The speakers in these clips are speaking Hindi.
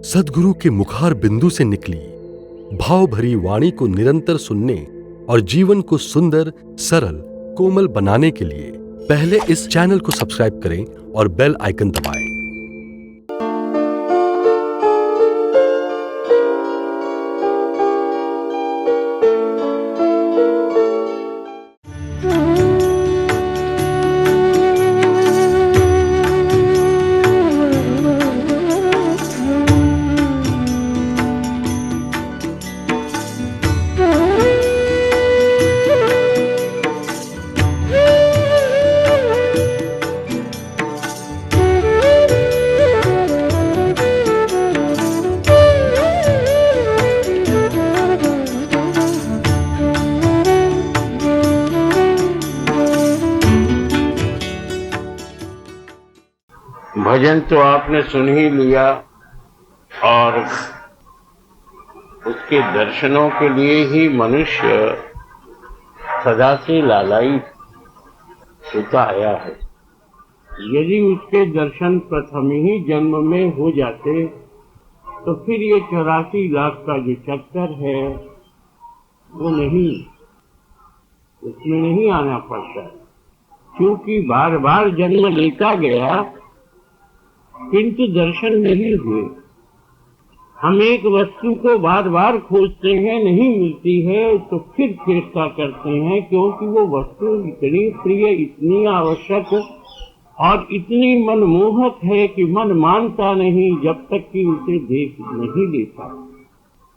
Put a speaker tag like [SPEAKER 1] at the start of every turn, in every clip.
[SPEAKER 1] सद्गुरु के मुखार बिंदु से निकली भाव भरी वाणी को निरंतर सुनने और जीवन को सुंदर, सरल, कोमल बनाने के लिए पहले इस चैनल को सब्सक्राइब करें और बेल आइकन दबाएं।
[SPEAKER 2] भजन तो आपने सुन ही लिया और उसके दर्शनों के लिए ही मनुष्य सदा से लालायित होता आया है। यदि उसके दर्शन प्रथम ही जन्म में हो जाते तो फिर ये 84 लाख का जो चक्कर है वो नहीं, उसमें नहीं आना पड़ता, क्योंकि बार बार जन्म लेता गया किंतु दर्शन नहीं हुए। हम एक वस्तु को बार बार खोजते हैं, नहीं मिलती है तो फिर चेष्टा करते हैं, क्योंकि वो वस्तु इतनी प्रिय, इतनी आवश्यक और इतनी मनमोहक है कि मन मानता नहीं जब तक कि उसे देख नहीं लेता।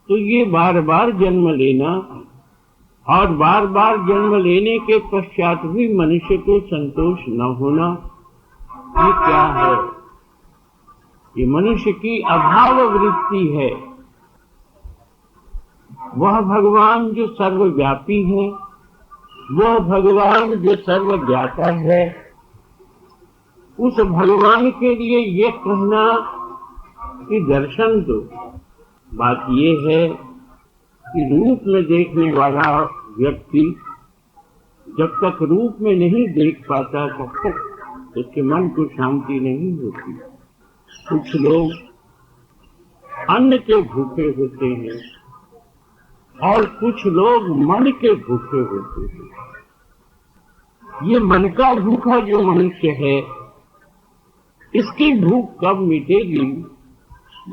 [SPEAKER 2] तो ये बार बार जन्म लेना और बार बार जन्म लेने के पश्चात भी मनुष्य को संतोष न होना, ये क्या है? ये मनुष्य की अभाव वृत्ति है। वह भगवान जो सर्वव्यापी है, वह भगवान जो सर्वज्ञाता है, उस भगवान के लिए ये कहना कि दर्शन दो, बात ये है कि रूप में देखने वाला व्यक्ति जब तक रूप में नहीं देख पाता तब तक उसके मन को शांति नहीं होती। कुछ लोग अन्न के भूखे होते हैं और कुछ लोग मन के भूखे होते हैं। ये मन का भूखा जो मनुष्य है, इसकी भूख कब मिटेगी?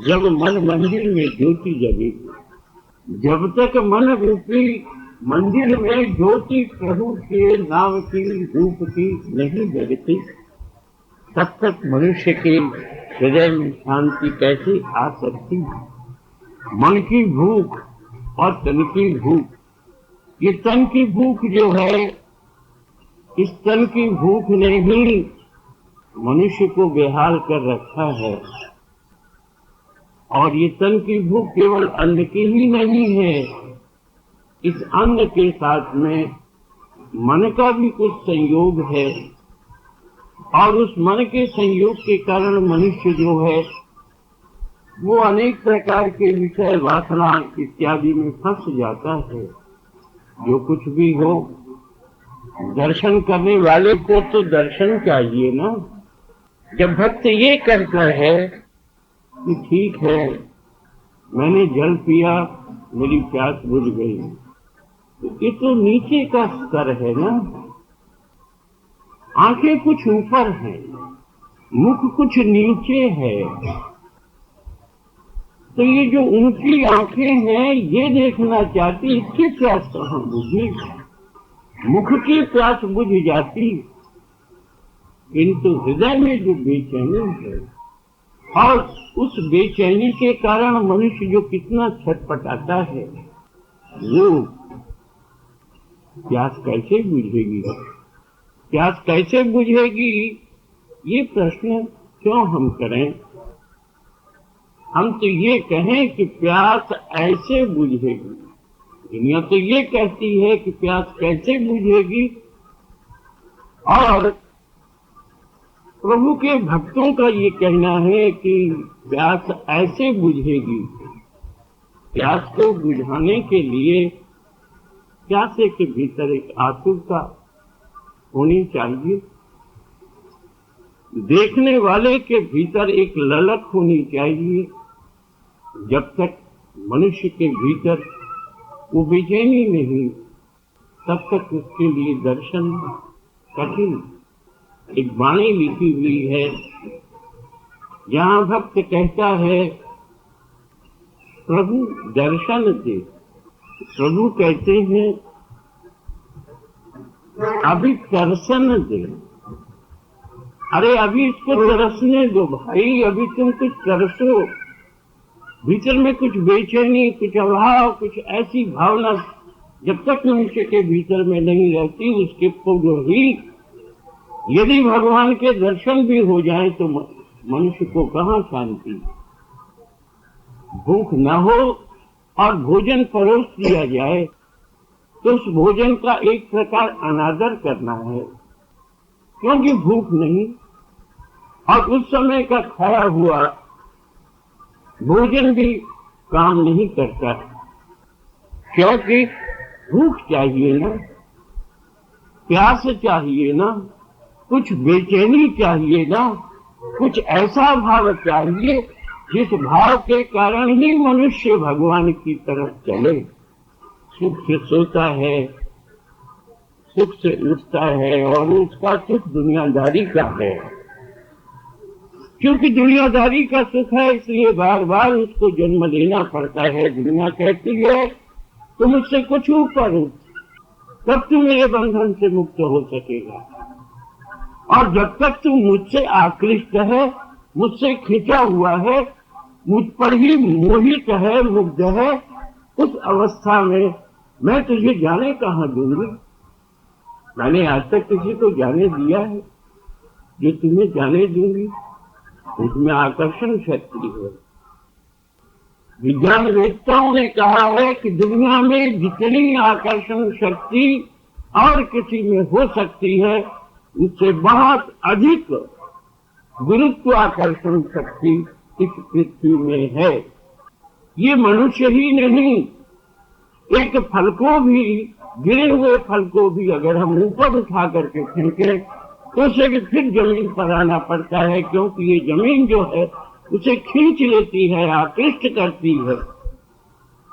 [SPEAKER 2] जब मन मंदिर में ज्योति जलेगी। जब तक मन रूपी मंदिर में ज्योति प्रभु के नाम की, रूप की नहीं जगती, तब तक मनुष्य के हृदय में शांति कैसे आ सकती है? मन की भूख और तन की भूख, ये तन की भूख जो है, इस तन की भूख ने ही मनुष्य को बेहाल कर रखा है। और ये तन की भूख केवल अन्न की ही नहीं है, इस अन्न के साथ में मन का भी कुछ संयोग है और उस मन के संयोग के कारण मनुष्य जो है वो अनेक प्रकार के विषय, वासना इत्यादि में फंस जाता है। जो कुछ भी हो, दर्शन करने वाले को तो दर्शन चाहिए ना। जब भक्त ये कहता है कि ठीक है, मैंने जल पिया, मेरी प्यास बुझ गई, तो ये तो नीचे का स्तर है ना। आंखें कुछ ऊपर हैं, मुख कुछ नीचे है, तो ये जो ऊंची आंखें हैं ये देखना चाहती, इसकी प्यास कहाँ बुझी? मुख की प्यास बुझ जाती, किंतु हृदय में जो बेचैनी है, और उस बेचैनी के कारण मनुष्य जो कितना छटपटाता है, वो प्यास कैसे बुझेगी? प्यास कैसे बुझेगी? ये प्रश्न क्यों हम करें? हम तो ये कहें कि प्यास ऐसे बुझेगी। दुनिया तो ये कहती है कि प्यास कैसे बुझेगी, और प्रभु के भक्तों का ये कहना है कि प्यास ऐसे बुझेगी। प्यास को बुझाने के लिए प्यासे के भीतर एक आतुरता होनी चाहिए, देखने वाले के भीतर एक ललक होनी चाहिए जब तक मनुष्य के भीतर वो बेचैनी नहीं, तब तक उसके लिए दर्शन कठिन। एक वाणी लिखी हुई है, जहाँ भक्त कहता है प्रभु दर्शन दे। प्रभु कहते हैं अभी दर्शन दे। अरे अभी इसको तरसने दो भाई, अभी तुम कुछ तरसो। भीतर में कुछ बेचैनी, कुछ अभाव, कुछ ऐसी भावना जब तक मनुष्य के भीतर में नहीं रहती, उसके पूर्व ही यदि भगवान के दर्शन भी हो जाए तो मनुष्य को कहाँ शांति। भूख न हो और भोजन परोस दिया जाए तो उस भोजन का एक प्रकार अनादर करना है, क्योंकि भूख नहीं। और उस समय का खाया हुआ भोजन भी काम नहीं करता, क्योंकि भूख चाहिए ना, प्यास चाहिए ना, कुछ बेचैनी चाहिए ना, कुछ ऐसा भाव चाहिए जिस भाव के कारण ही मनुष्य भगवान की तरफ चले। सुख से सोता है, सुख से उठता है, और उसका सुख दुनियादारी का है। क्योंकि दुनियादारी का सुख है, इसलिए बार बार उसको जन्म लेना पड़ता है। दुनिया कहती है तुम मुझसे कुछ ऊपर उठ, तब तू मेरे बंधन से मुक्त हो सकेगा। और जब तक तू मुझसे आकृष्ट है, मुझसे खिंचा हुआ है, मुझ पर ही मोहित है, मुग्ध है, उस अवस्था में मैं तुझे जाने कहाँ दूंगी। मैंने आज तक किसी को जाने दिया है? जो तुम्हें जाने दूंगी उसमें आकर्षण शक्ति है। विज्ञान वेत्ताओं ने कहा है कि दुनिया में जितनी आकर्षण शक्ति और किसी में हो सकती है, उससे बहुत अधिक गुरुत्वाकर्षण शक्ति इस पृथ्वी में है। ये मनुष्य ही नहीं, एक फल को भी, गिरे हुए फल को भी अगर हम ऊपर उठा करके फेंकें तो उसे फिर जमीन पर आना पड़ता है, क्योंकि ये जमीन जो है उसे खींच लेती है, आकृष्ट करती है।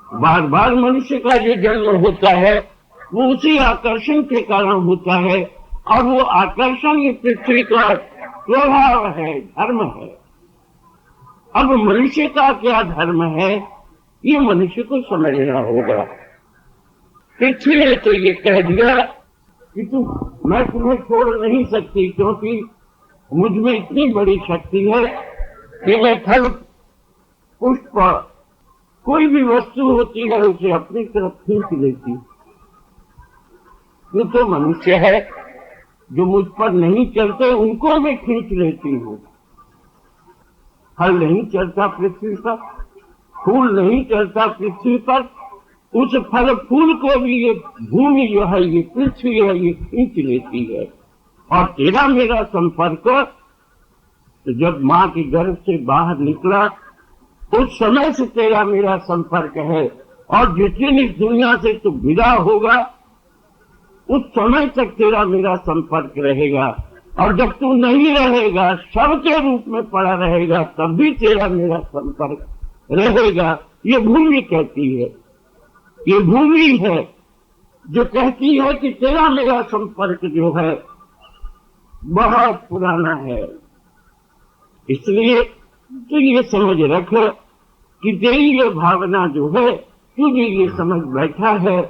[SPEAKER 2] बार बार मनुष्य का जो जन्म होता है वो उसी आकर्षण के कारण होता है, और वो आकर्षण ये पृथ्वी का स्वभाव है, धर्म है। अब मनुष्य का क्या धर्म है, ये मनुष्य को समझना होगा। पृथ्वी ने तो ये कह दिया कि मैं तुम्हें छोड़ नहीं सकती, क्योंकि मुझ में इतनी बड़ी शक्ति है कि मैं फल, पुष्प, कोई भी वस्तु होती है उसे अपनी तरफ खींच लेती। तू तो मनुष्य है, जो मुझ पर नहीं चलते उनको मैं खींच लेती हूँ। फल नहीं चलता पृथ्वी पर, फूल नहीं चलता पृथ्वी पर, उस फल फूल को भी ये भूमि जो है, ये पृथ्वी है, ये खींच लेती है। और तेरा मेरा संपर्क तो जब माँ के गर्भ से बाहर निकला उस समय से तेरा मेरा संपर्क है, और जिस दिन इस दुनिया से तू विदा होगा उस समय तक तेरा मेरा संपर्क रहेगा। और जब तू नहीं रहेगा, शव के रूप में पड़ा रहेगा, तब भी तेरा मेरा संपर्क रहेगा। ये भूमि कहती है, ये भूमि है जो कहती है कि तेरा मेरा संपर्क जो है बहुत पुराना है। इसलिए तू ये समझ रख कि तेरी ये भावना जो है, तू ये समझ बैठा है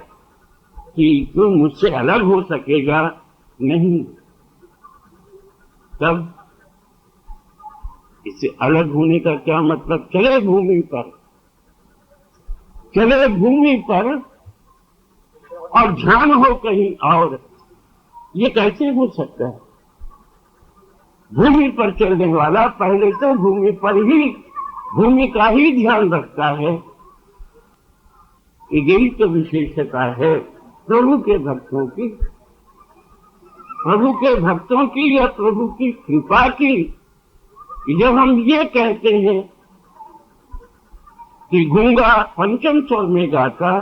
[SPEAKER 2] कि तू मुझसे अलग हो सकेगा नहीं। तब इससे अलग होने का क्या मतलब? चले भूमि पर, चले भूमि पर और ध्यान हो कहीं और, ये कैसे हो सकता है? भूमि पर चलने वाला पहले तो भूमि पर ही, भूमि का ही ध्यान रखता है। यही तो विशेषता है प्रभु के भक्तों की, प्रभु के भक्तों की या प्रभु की कृपा की। जब हम ये कहते हैं कि गूंगा पंचम स्वर में गाता,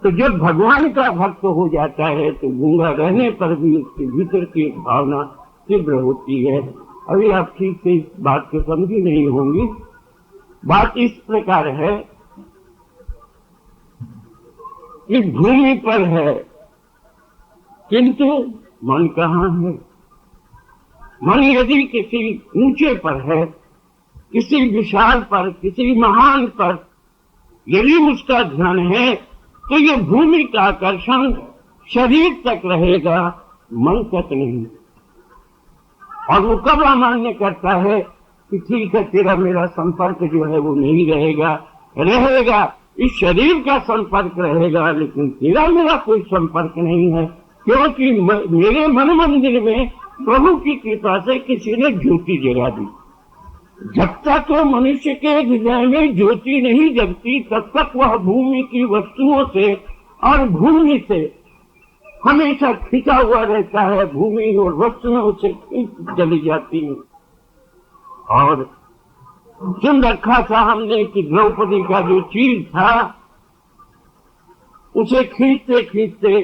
[SPEAKER 2] तो जब भगवान का भक्त हो जाता है तो गूंगा रहने पर भी उसके भीतर की एक भावना तीव्र होती है। अभी आप ठीक से इस बात को समझी नहीं होंगी बात इस प्रकार है कि भूमि पर है, किंतु मन कहाँ है? मन यदि किसी ऊंचे पर है, किसी विशाल पर, किसी महान पर यदि उसका ध्यान है, तो ये भूमि का आकर्षण शरीर तक रहेगा, मन तक नहीं। और वो कब अमान्य करता है कि ठीक है, तेरा मेरा संपर्क जो है वो नहीं रहेगा, रहेगा इस शरीर का संपर्क रहेगा, लेकिन तेरा मेरा कोई संपर्क नहीं है, क्योंकि मेरे मन मंदिर में प्रभु की कृपा से किसी ने ज्योति जगा दी। जब तक मनुष्य के हृदय में ज्योति नहीं जगती, तब तक वह भूमि की वस्तुओं से और भूमि से हमेशा खिंचा हुआ रहता है, भूमि और वस्तुओं से खींच चली जाती है। और सुन रखा था हमने कि द्रौपदी का जो चील था, उसे खींचते खींचते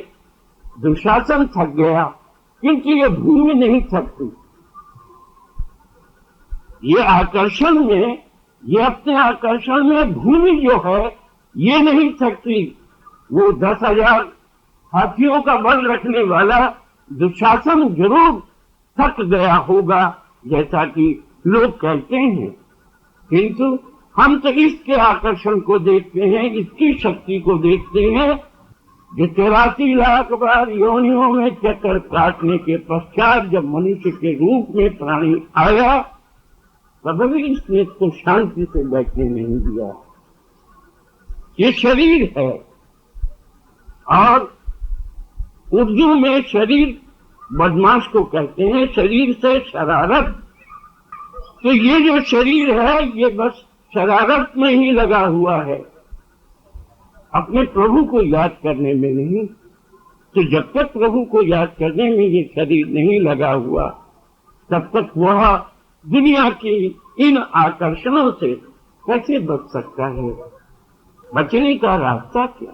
[SPEAKER 2] दुशासन थक गया, किंतु ये भूमि नहीं थकती। ये आकर्षण में, ये अपने आकर्षण में भूमि जो है ये नहीं थकती। वो 10,000 हाथियों का बल रखने वाला दुशासन जरूर थक गया होगा, जैसा कि लोग कहते हैं, किंतु हम तो इसके आकर्षण को देखते हैं, इसकी शक्ति को देखते हैं, जो 83 लाख बार योनियों में चक्कर काटने के पश्चात जब मनुष्य के रूप में प्राणी आया, कभी इसने इसको शांति से बैठने नहीं दिया। ये शरीर है, और उर्दू में शरीर बदमाश को कहते हैं, शरीर से शरारत। तो ये जो शरीर है ये बस शरारत में ही लगा हुआ है, अपने प्रभु को याद करने में नहीं। तो जब तक प्रभु को याद करने में ये शरीर नहीं लगा हुआ, तब तक वह दुनिया की इन आकर्षणों से कैसे बच सकता है? बचने का रास्ता क्या?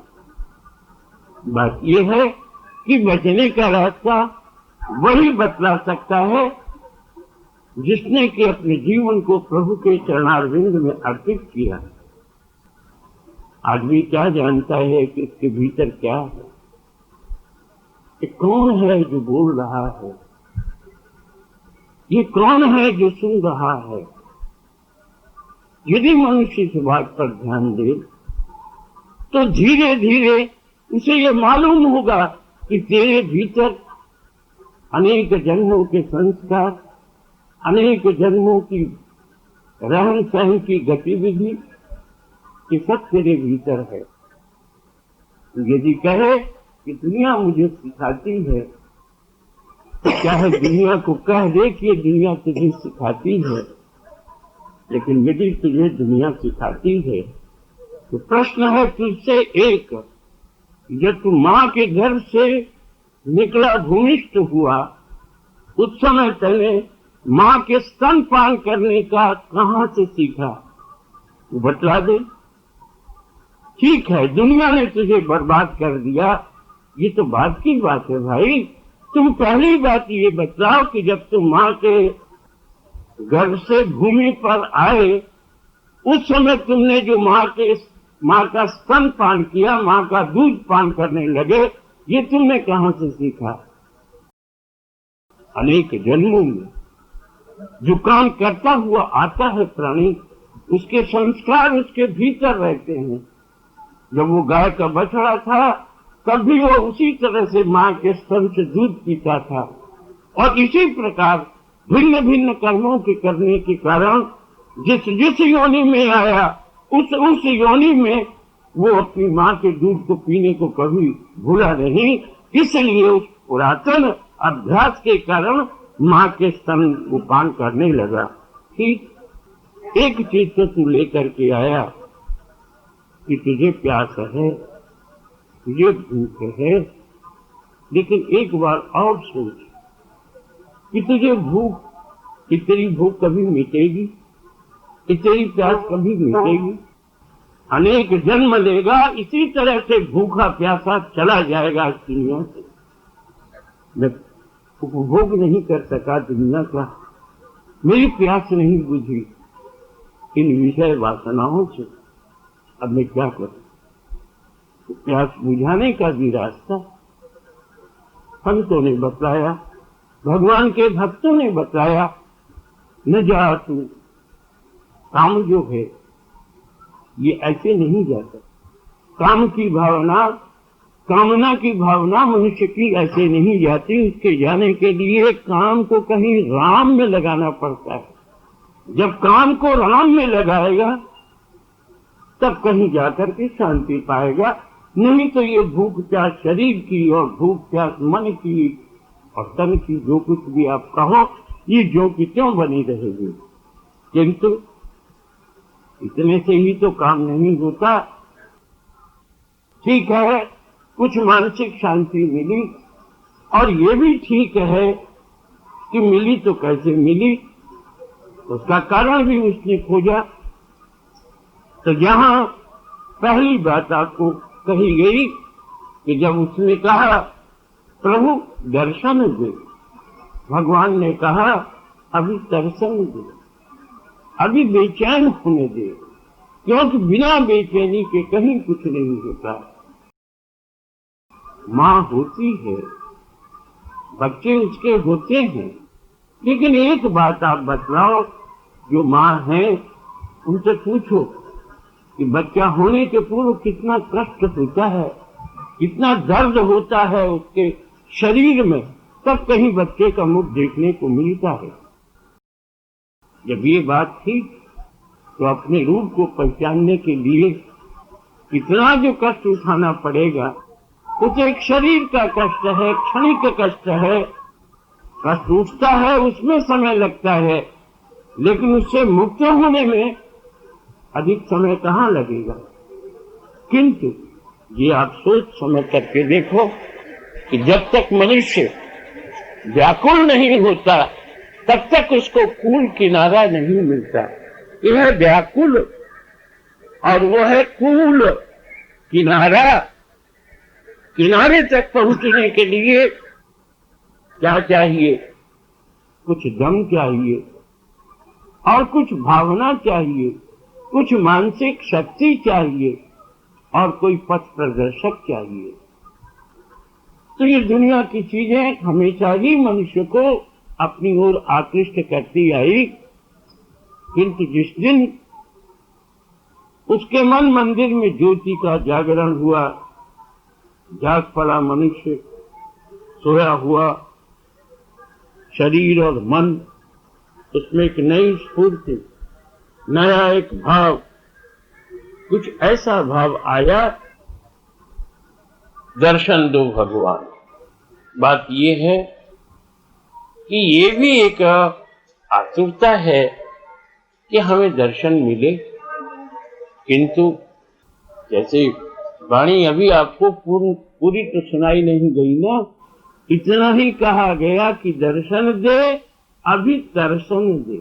[SPEAKER 2] बात यह है कि बचने का रास्ता वही बतला सकता है जिसने कि अपने जीवन को प्रभु के चरणारविंद में अर्पित किया। आदमी क्या जानता है कि इसके भीतर क्या है? ये कौन है जो बोल रहा है? ये कौन है जो सुन रहा है? यदि मनुष्य इस बात पर ध्यान दे, तो धीरे धीरे उसे ये मालूम होगा कि तेरे भीतर अनेक जन्मों के संस्कार, अनेक जन्मों की रहन सहन की गतिविधि, ये सब तेरे भीतर है। यदि कहे कि दुनिया मुझे सिखाती है, चाहे दुनिया को कह दे कि ये दुनिया तुझे सिखाती है, लेकिन यदि तुझे दुनिया सिखाती है तो प्रश्न है तुझसे एक, जब तू माँ के घर से निकला, भूमिष्ठ हुआ, उस समय पहले माँ के स्तनपान करने का कहाँ से सीखा? वो बतला दे। ठीक है, दुनिया ने तुझे बर्बाद कर दिया, ये तो बात की बात है भाई। तुम पहली बात ये बतलाओ कि जब तुम माँ के घर से भूमि पर आए, उस समय तुमने जो माँ का स्तन पान किया, माँ का दूध पान करने लगे, ये तुमने कहाँ से सीखा? अनेक जन्मों में जो काम करता हुआ आता है प्राणी, उसके संस्कार उसके भीतर रहते हैं। जब वो गाय का बछड़ा था, तब भी वो उसी तरह से माँ के स्तन से दूध पीता था, और इसी प्रकार भिन्न भिन्न कर्मों के करने के कारण जिस योनि में आया, उस योनि में वो अपनी माँ के दूध को पीने को कभी भूला नहीं। इसलिए उस पुरातन अभ्यास के कारण माँ के स्तन को पान करने लगा। ठीक एक चीज तो तू लेकर के आया कि तुझे प्यास है, तुझे भूख है, लेकिन एक बार और सोच कि तुझे भूख, कि तेरी भूख कभी मिटेगी, कि तेरी प्यास कभी मिटेगी? अनेक जन्म लेगा, इसी तरह से भूखा प्यासा चला जाएगा इस दुनिया से। मैं उपभोग नहीं कर सका दुनिया का, मेरी प्यास नहीं बुझी, इन विषय वासनाओं से। अब मैं क्या करूं? तो प्यास बुझाने का भी रास्ता संतों ने बतलाया, भगवान के भक्तों ने बताया, न जा तू। काम जो है ये ऐसे नहीं जाता। काम की भावना, कामना की भावना मनुष्य की ऐसे नहीं जाती। उसके जाने के लिए काम को कहीं राम में लगाना पड़ता है। जब काम को राम में लगाएगा तब कहीं जाकर के शांति पाएगा। नहीं तो ये भूख प्यास शरीर की और भूख प्यास मन की और तन की, जो कुछ भी आप कहो, ये जो कि क्यों बनी रहेगी। किंतु इतने से ही तो काम नहीं होता। ठीक है, कुछ मानसिक शांति मिली, और ये भी ठीक है कि मिली तो कैसे मिली, उसका कारण भी उसने खोजा। तो यहां पहली बात आपको कही गई कि जब उसने कहा प्रभु दर्शन दे, भगवान ने कहा अभी दर्शन दे, अभी बेचैन होने दे, क्योंकि बिना बेचैनी के कहीं कुछ नहीं होता। माँ होती है, बच्चे उसके होते हैं, लेकिन एक बात आप बतलाओ, जो माँ है उनसे पूछो कि बच्चा होने के पूर्व कितना कष्ट होता है, कितना दर्द होता है उसके शरीर में, तब कहीं बच्चे का मुख देखने को मिलता है। जब ये बात थी तो अपने रूप को पहचानने के लिए इतना जो कष्ट उठाना पड़ेगा, वो तो एक शरीर का कष्ट है, क्षणिक कष्ट है। कष्ट उठता है, उसमें समय लगता है, लेकिन उससे मुक्त होने में अधिक समय कहाँ लगेगा। किंतु ये आप सोच समझ करके देखो कि जब तक मनुष्य व्याकुल नहीं होता तब तक उसको कूल किनारा नहीं मिलता। यह है व्याकुल और वो है कूल किनारा। किनारे तक पहुंचने के लिए क्या चाहिए? कुछ दम चाहिए और कुछ भावना चाहिए, कुछ मानसिक शक्ति चाहिए और कोई पथ प्रदर्शक चाहिए। तो ये दुनिया की चीजें हमेशा ही मनुष्य को अपनी ओर आकृष्ट करती आई, किंतु जिस दिन उसके मन मंदिर में ज्योति का जागरण हुआ, जाग पड़ा मनुष्य, सोया हुआ शरीर और मन, उसमें एक नई स्फूर्ति, नया एक भाव, कुछ ऐसा भाव आया, दर्शन दो भगवान। बात ये है कि ये भी एक आतुरता है कि हमें दर्शन मिले, किंतु जैसे वाणी अभी आपको पूरी तो सुनाई नहीं गई ना, इतना ही कहा गया कि दर्शन दे, अभी दर्शन दे।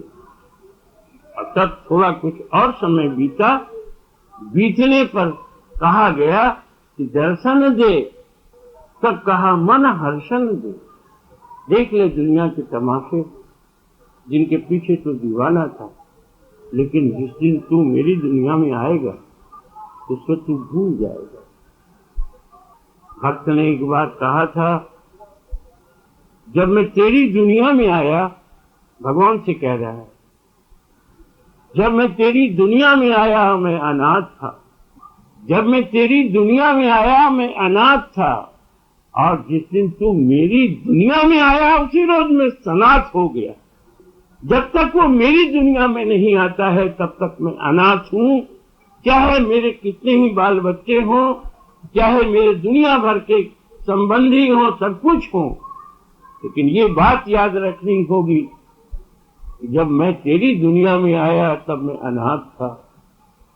[SPEAKER 2] और तब थोड़ा कुछ और समय बीता, बीतने पर कहा गया कि दर्शन दे, तब कहा मन हर्षण दे। देख ले दुनिया के तमाशे, जिनके पीछे तो दीवाना था, लेकिन जिस दिन तू मेरी दुनिया में आएगा उसको तू भूल जाएगा। भक्त ने एक बार कहा था, जब मैं तेरी दुनिया में आया, भगवान से कह रहा है, जब मैं तेरी दुनिया में आया मैं अनाथ था, जब मैं तेरी दुनिया में आया मैं अनाथ था, और जिस दिन तू मेरी दुनिया में आया उसी रोज मैं सनाथ हो गया। जब तक वो मेरी दुनिया में नहीं आता है तब तक मैं अनाथ हूं, चाहे मेरे कितने ही बाल बच्चे हों, चाहे मेरे दुनिया भर के संबंधी हों, सब कुछ हों, लेकिन ये बात याद रखनी होगी, जब मैं तेरी दुनिया में आया तब मैं अनाथ था,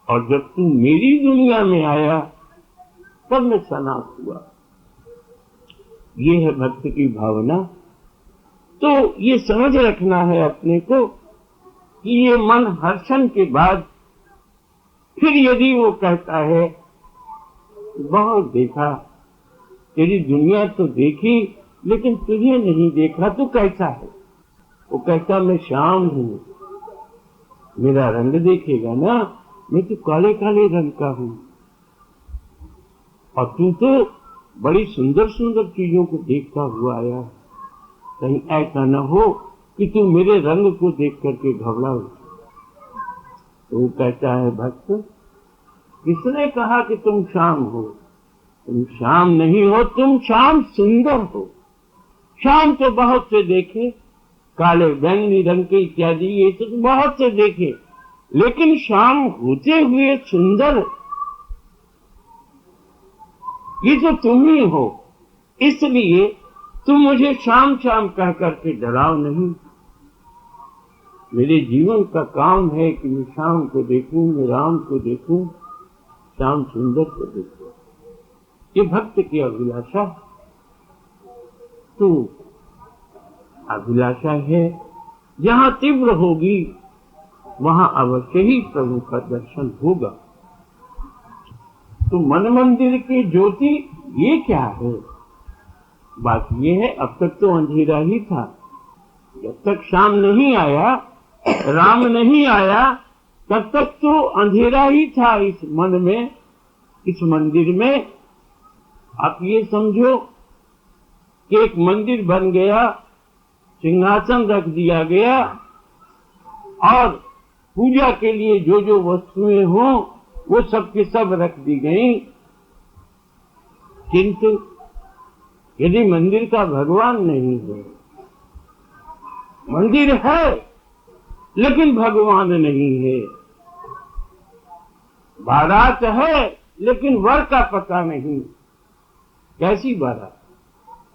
[SPEAKER 2] और जब तू मेरी दुनिया में आया तब मैं सनाथ हुआ। ये है भक्त की भावना। तो ये समझ रखना है अपने को कि ये मन हर्षण के बाद फिर यदि वो कहता है, बहुत देखा, तेरी दुनिया तो देखी लेकिन तुझे नहीं देखा, तो कैसा है? वो कहता मैं श्याम हूं, मेरा रंग देखेगा ना, मैं तो काले काले रंग का हूं, और तू तो बड़ी सुंदर सुंदर चीजों को देखता हुआ आया। कहीं ऐसा न हो कि तू मेरे रंग को देख करके घबराओ। तो वो कहता है, भक्त, किसने कहा कि तुम श्याम हो? तुम श्याम नहीं हो, तुम श्याम सुंदर हो। श्याम तो बहुत से देखे, काले बैंगनी रंग के इत्यादि, ये तो बहुत से देखे, लेकिन श्याम होते हुए सुंदर ये तो तुम ही हो। इसलिए तुम मुझे श्याम श्याम कह करके डराओ नहीं। मेरे जीवन का काम है कि मैं श्याम को देखूं, मैं राम को देखूं, श्याम सुंदर को देखूं। ये भक्त की अभिलाषा। तो अभिलाषा है, जहां तीव्र होगी वहां अवश्य ही प्रभु का दर्शन होगा। तो मन मंदिर की ज्योति ये क्या है? बात ये है, अब तक तो अंधेरा ही था। जब तक शाम नहीं आया, राम नहीं आया, तब तक तो अंधेरा ही था इस मन में, इस मंदिर में। आप ये समझो कि एक मंदिर बन गया, सिंहासन रख दिया गया, और पूजा के लिए जो जो वस्तुएं हों वो सब के सब रख दी गई। किंतु यदि मंदिर का भगवान नहीं है, मंदिर है लेकिन भगवान नहीं है, बारात है लेकिन वर का पता नहीं। कैसी बारात?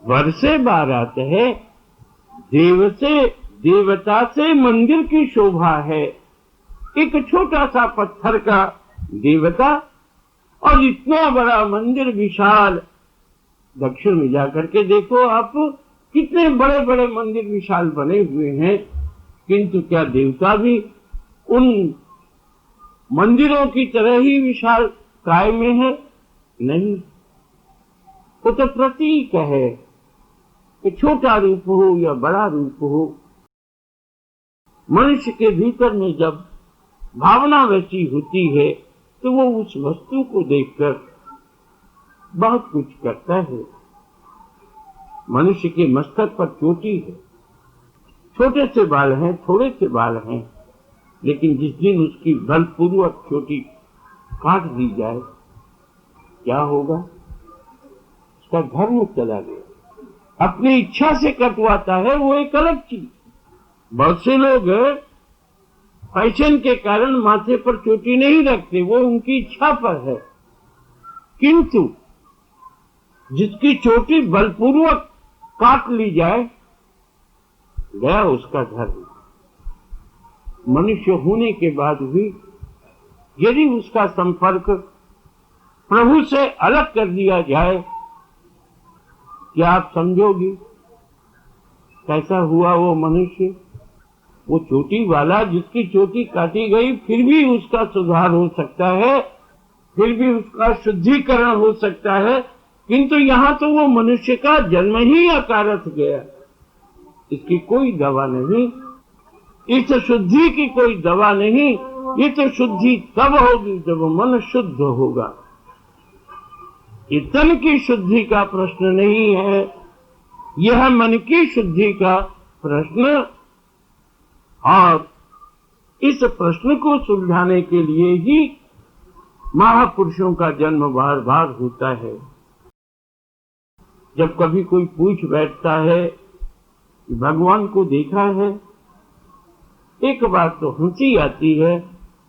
[SPEAKER 2] वर से बारात है, देव से, देवता से मंदिर की शोभा है। एक छोटा सा पत्थर का देवता और इतना बड़ा मंदिर विशाल। दक्षिण में जाकर के देखो आप, कितने बड़े बड़े मंदिर विशाल बने हुए हैं, किंतु क्या देवता भी उन मंदिरों की तरह ही विशाल काय में है? नहीं। वो तो प्रतीक है कि छोटा रूप हो या बड़ा रूप हो, मनुष्य के भीतर में जब भावना वैसी होती है तो वो उस वस्तु को देखकर बहुत कुछ करता है। मनुष्य के मस्तक पर चोटी है, छोटे से बाल हैं, थोड़े से बाल हैं, लेकिन जिस दिन उसकी बलपूर्वक चोटी काट दी जाए, क्या होगा? उसका धर्म चला गया। अपनी इच्छा से कटवाता है, वो एक अलग चीज। बहुत से लोग फैशन के कारण माथे पर चोटी नहीं रखते, वो उनकी इच्छा पर है। किंतु जिसकी चोटी बलपूर्वक काट ली जाए, गया उसका धर्म। मनुष्य होने के बाद भी यदि उसका संपर्क प्रभु से अलग कर दिया जाए, क्या आप समझोगी कैसा हुआ वो मनुष्य? वो चोटी वाला, जिसकी चोटी काटी गई, फिर भी उसका सुधार हो सकता है, फिर भी उसका शुद्धिकरण हो सकता है, किंतु यहाँ तो वो मनुष्य का जन्म ही अकारथ गया। इसकी कोई दवा नहीं, इस शुद्धि की कोई दवा नहीं। ये तो शुद्धि तब होगी जब मन शुद्ध होगा। ये तन की शुद्धि का प्रश्न नहीं है, यह मन की शुद्धि का प्रश्न। और इस प्रश्न को सुलझाने के लिए ही महापुरुषों का जन्म बार बार होता है। जब कभी कोई पूछ बैठता है कि भगवान को देखा है, एक बार तो हंसी आती है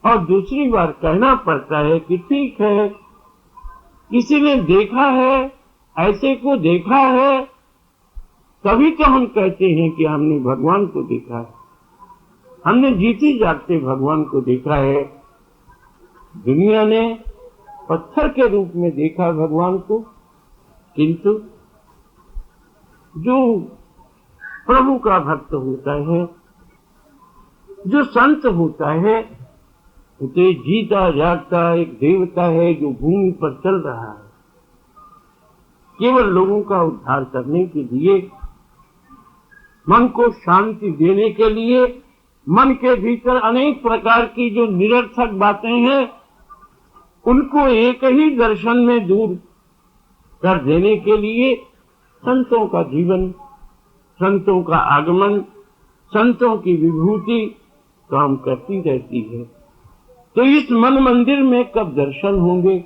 [SPEAKER 2] और दूसरी बार कहना पड़ता है कि ठीक है, किसी ने देखा है, ऐसे को देखा है, तभी तो हम कहते हैं कि हमने भगवान को देखा है। हमने जीते जागते भगवान को देखा है। दुनिया ने पत्थर के रूप में देखा भगवान को, किंतु जो प्रभु का भक्त होता है, जो संत होता है, उसे जीता जागता एक देवता है जो भूमि पर चल रहा है, केवल लोगों का उद्धार करने के लिए, मन को शांति देने के लिए, मन के भीतर अनेक प्रकार की जो निरर्थक बातें हैं, उनको एक ही दर्शन में दूर कर देने के लिए संतों का जीवन, संतों का आगमन, संतों की विभूति काम करती रहती है। तो इस मन मंदिर में कब दर्शन होंगे?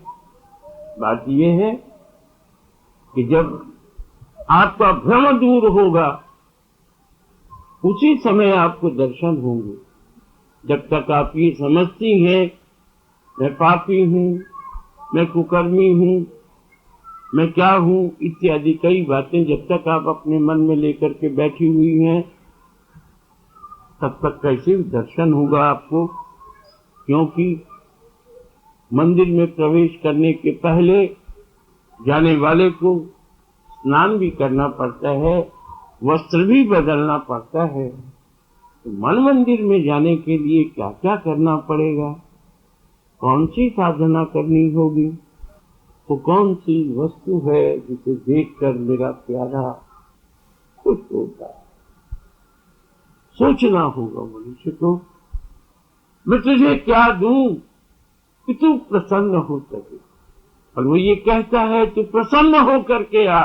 [SPEAKER 2] बात यह है कि जब आपका भ्रम दूर होगा, उसी समय आपको दर्शन होंगे। जब तक आप ये समझती हैं मैं पापी हूं, मैं कुकर्मी हूं, मैं क्या हूं, इत्यादि कई बातें जब तक आप अपने मन में लेकर के बैठी हुई हैं, तब तक कैसे दर्शन होगा आपको? क्योंकि मंदिर में प्रवेश करने के पहले जाने वाले को स्नान भी करना पड़ता है, वस्त्र भी बदलना पड़ता है। तो मन मंदिर में जाने के लिए क्या क्या करना पड़ेगा, कौन सी साधना करनी होगी, तो कौन सी वस्तु है जिसे देखकर मेरा प्यारा खुश होता है? सोचना होगा मनुष्य को, मैं तुझे क्या दूं कि तू प्रसन्न हो सके। और वो ये कहता है तू प्रसन्न हो करके आ,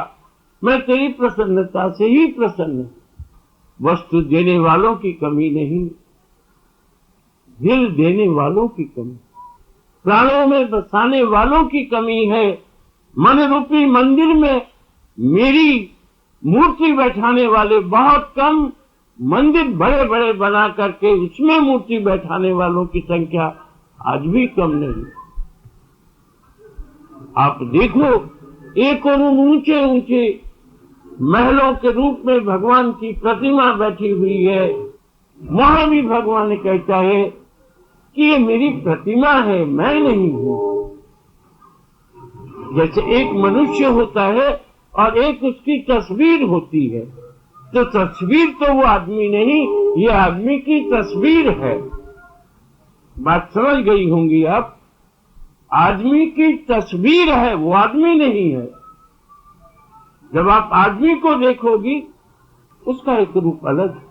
[SPEAKER 2] मैं तेरी प्रसन्नता से ही प्रसन्न हूं। वस्तु देने वालों की कमी नहीं, दिल देने वालों की कमी, प्राणों में बसाने वालों की कमी है। मन रूपी मंदिर में मेरी मूर्ति बैठाने वाले बहुत कम, मंदिर बड़े बड़े बना करके उसमें मूर्ति बैठाने वालों की संख्या आज भी कम नहीं। आप देखो, एक और ऊंचे ऊंचे महलों के रूप में भगवान की प्रतिमा बैठी हुई है। वहां भी भगवान कहता है कि ये मेरी प्रतिमा है, मैं नहीं हूं। जैसे एक मनुष्य होता है और एक उसकी तस्वीर होती है, तो तस्वीर तो वो आदमी नहीं, ये आदमी की तस्वीर है। बात समझ गई होंगी आप? आदमी की तस्वीर है, वो आदमी नहीं है। जब आप आदमी को देखोगी, उसका एक रूप अलग है,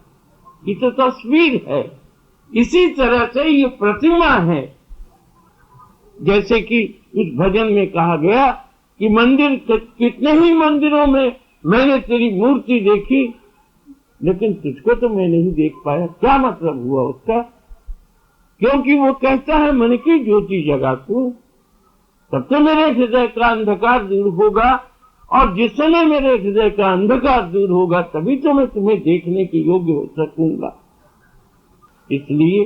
[SPEAKER 2] ये तो तस्वीर है। इसी तरह से ये प्रतिमा है। जैसे कि उस भजन में कहा गया कि मंदिर, कितने ही मंदिरों में मैंने तेरी मूर्ति देखी, लेकिन तुझको तो मैं नहीं देख पाया। क्या मतलब हुआ उसका? क्योंकि वो कहता है मन की ज्योति जगा तू, तब तो मेरे हृदय का अंधकार दूर होगा, और जिस समय मेरे हृदय का अंधकार दूर होगा तभी तो मैं तुम्हें देखने के योग्य हो सकूंगा। इसलिए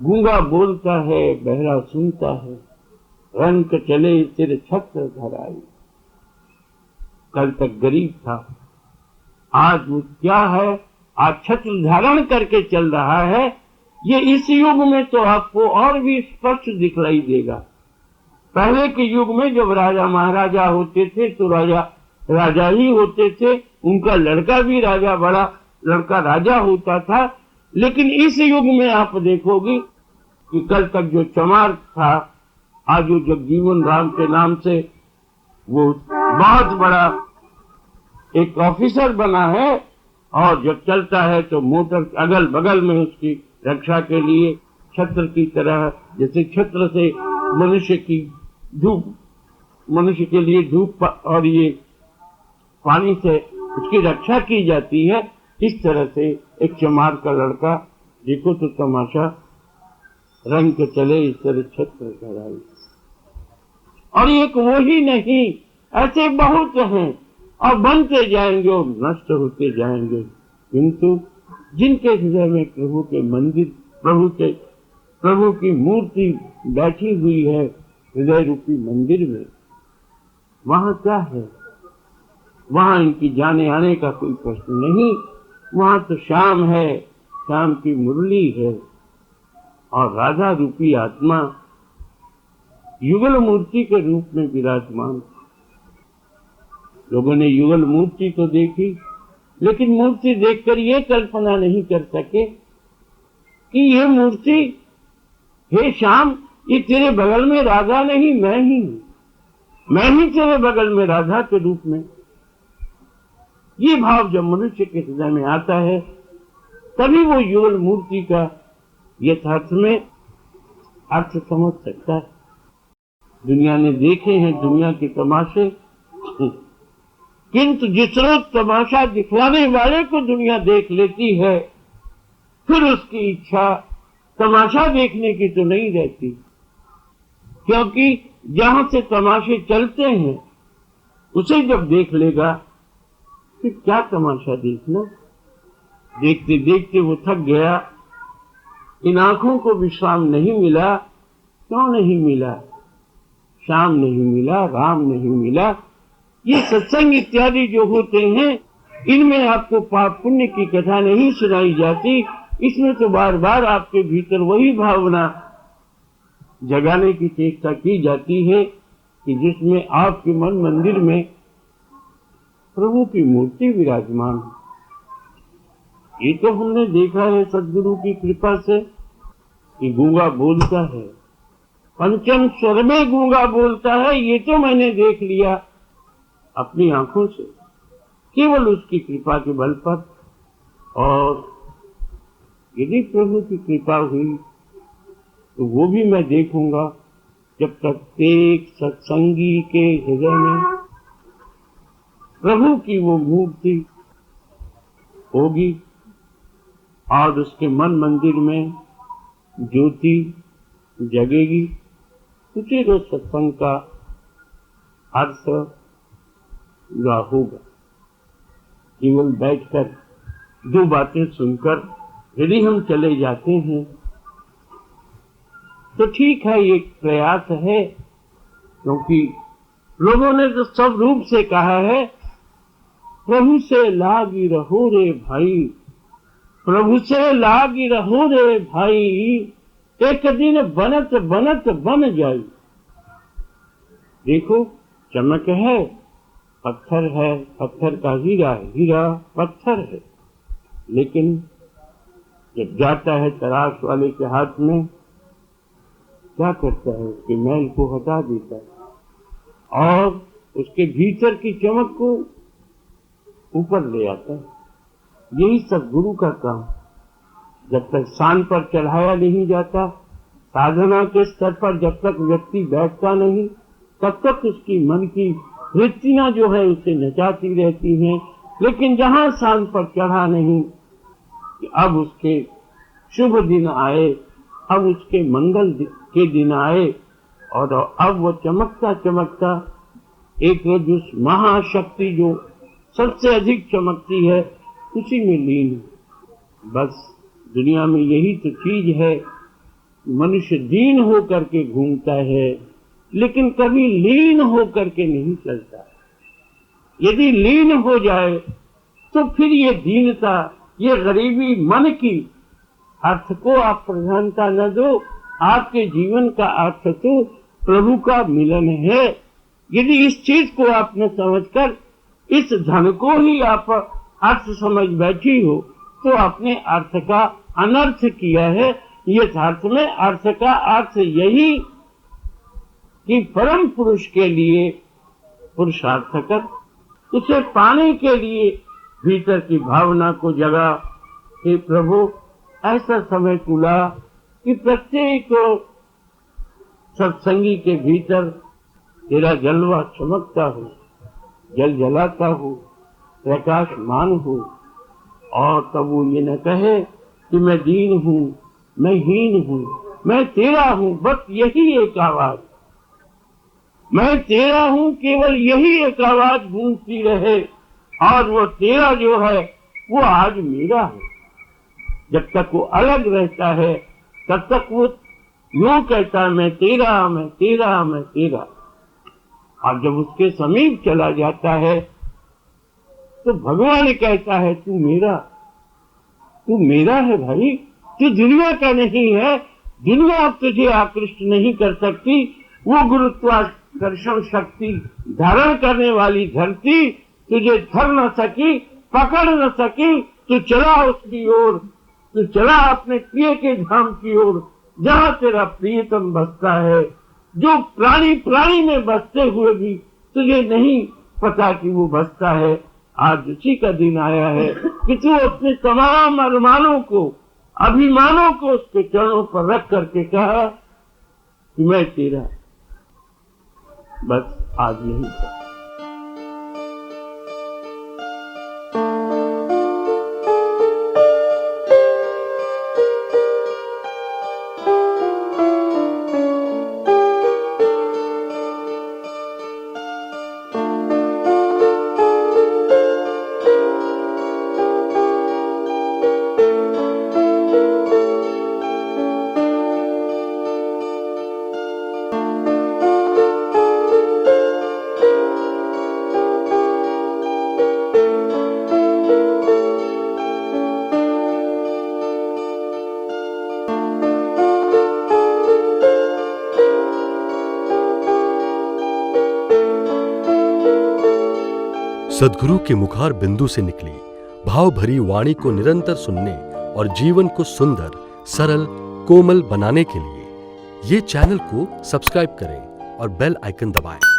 [SPEAKER 2] गूंगा बोलता है, बहरा सुनता है, रंग चले सिर छत्र धराई। कल तक गरीब था, आज वो क्या है? आज छत्र धारण करके चल रहा है। ये इस युग में तो आपको और भी स्पष्ट दिखलाई देगा। पहले के युग में जब राजा महाराजा होते थे तो राजा ही होते थे, उनका लड़का भी राजा, बड़ा लड़का राजा होता था। लेकिन इस युग में आप देखोगे कि कल तक जो चमार था, आज वो जगजीवन राम के नाम से वो बहुत बड़ा एक ऑफिसर बना है, और जब चलता है तो मोटर अगल बगल में उसकी रक्षा के लिए छत्र की तरह, जैसे छत्र से मनुष्य की धूप, मनुष्य के लिए धूप और ये पानी से उसकी रक्षा की जाती है, इस तरह से एक चमार का लड़का, देखो तो तमाशा, रंग के चले इस तरह छत्र धराई। और एक वो ही नहीं, ऐसे बहुत हैं और बनते जाएंगे और नष्ट होते जाएंगे। किंतु जिनके हृदय में प्रभु के मंदिर, प्रभु की मूर्ति बैठी हुई है हृदय रूपी मंदिर में, वहां क्या है? वहां इनकी जाने आने का कोई प्रश्न नहीं। वहां तो श्याम है, श्याम की मुरली है, और राधा रूपी आत्मा युगल मूर्ति के रूप में विराजमान। लोगों ने युगल मूर्ति तो देखी, लेकिन मूर्ति देखकर ये कल्पना नहीं कर सके कि ये मूर्ति, हे श्याम, ये तेरे बगल में राधा नहीं, मैं ही तेरे बगल में राधा के रूप में। ये भाव जब मनुष्य के हृदय में आता है तभी वो युगल मूर्ति का यथार्थ में अर्थ समझ सकता है। दुनिया ने देखे हैं दुनिया के तमाशे, किंतु जिस रोज तमाशा दिखलाने वाले को दुनिया देख लेती है, फिर उसकी इच्छा तमाशा देखने की तो नहीं रहती, क्योंकि जहां से तमाशे चलते हैं उसे जब देख लेगा फिर क्या तमाशा देखना। देखते देखते वो थक गया, इन आंखों को विश्राम नहीं मिला। क्यों नहीं मिला? श्याम नहीं मिला, राम नहीं मिला। ये सत्संग इत्यादि जो होते हैं, इनमें आपको पाप पुण्य की कथा नहीं सुनाई जाती। इसमें तो बार बार आपके भीतर वही भावना जगाने की चेष्टा की जाती है कि जिसमें आपके मन मंदिर में प्रभु की मूर्ति विराजमान है। ये तो हमने देखा है सदगुरु की कृपा से कि गूंगा बोलता है, पंचम स्वर में गूंगा बोलता है। ये तो मैंने देख लिया अपनी आंखों से, केवल उसकी कृपा के बल पर। और यदि प्रभु की कृपा हुई तो वो भी मैं देखूंगा जब प्रत्येक सत्संगी के हृदय में प्रभु की वो मूर्ति होगी और उसके मन मंदिर में ज्योति जगेगी। उसी रोज सत्संग का अर्थ होगा। केवल बैठकर दो बातें सुनकर यदि हम चले जाते हैं तो ठीक है, ये प्रयास है, क्योंकि लोगों ने तो सब रूप से कहा है प्रभु से लागी रहो रे भाई, प्रभु से लागी रहो रे भाई, एक दिन बनत बनत बन जाई। देखो चमक है, पत्थर है, पत्थर का हीरा है, हीरा पत्थर है, लेकिन जब जाता है तराश वाले के हाथ में, क्या करता है? उसके मैल को हटा देता है और उसके भीतर की चमक को ऊपर ले आता है। यही सब गुरु का काम। जब तक शान पर चढ़ाया नहीं जाता, साधना के स्तर पर जब तक व्यक्ति बैठता नहीं, तब तक उसकी मन की वृत्तियां जो है उसे नचाती रहती हैं। लेकिन जहां शान पर चढ़ा नहीं कि अब उसके शुभ दिन आए, अब उसके मंगल के दिन आए और अब वो चमकता चमकता एक रोज उस महाशक्ति जो सबसे अधिक चमकती है उसी में लीन। बस दुनिया में यही तो चीज है, मनुष्य दीन हो करके घूमता है लेकिन कभी लीन हो करके नहीं चलता। यदि लीन हो जाए तो फिर ये दीनता, ये गरीबी मन की अर्थ को आप प्रधानता न दो। आपके जीवन का अर्थ तो प्रभु का मिलन है। यदि इस चीज को आपने समझकर इस धन को ही आप अर्थ समझ बैठी हो तो आपने अर्थ का अनर्थ किया है। यथार्थ में अर्थ का अर्थ यही कि परम पुरुष के लिए पुरुषार्थ कर, उसे पाने के लिए भीतर की भावना को जगा। हे प्रभु, ऐसा समय तुला कि प्रत्येक सत्संगी के भीतर तेरा जलवा चमकता हो, जल जलाता हो, प्रकाशमान हो, और तब वो ये न कहे कि मैं दीन हूं, मैं हीन हूं, मैं तेरा हूं। बस यही एक आवाज, मैं तेरा हूं, केवल यही एक आवाज गूंजती रहे। और वो तेरा जो है वो आज मेरा है। जब तक वो अलग रहता है तब तक वो यूं कहता है मैं तेरा, मैं तेरा, मैं तेरा। और जब उसके समीप चला जाता है तो भगवान कहता है तू मेरा, तू मेरा है भाई, तू दुनिया का नहीं है। दुनिया अब तुझे आकृष्ट नहीं कर सकती। वो गुरुत्वाकर्षण शक्ति धारण करने वाली धरती तुझे धर न सकी, पकड़ न सकी। तू चला उसकी ओर, तू चला अपने प्रिय के धाम की ओर, जहां तेरा प्रियतम बसता है, जो प्राणी प्राणी में बसते हुए भी तुझे नहीं पता कि वो बसता है। आज उसी का दिन आया है कि तू अपने तमाम अरमानों को, अभिमानों को उसके चरणों पर रख करके कहा कि मैं तेरा, बस आज यही था।
[SPEAKER 1] सद्गुरु के मुखार बिंदु से निकली भाव भरी वाणी को निरंतर सुनने और जीवन को सुंदर, सरल, कोमल बनाने के लिए ये चैनल को सब्सक्राइब करें और बेल आइकन दबाएं।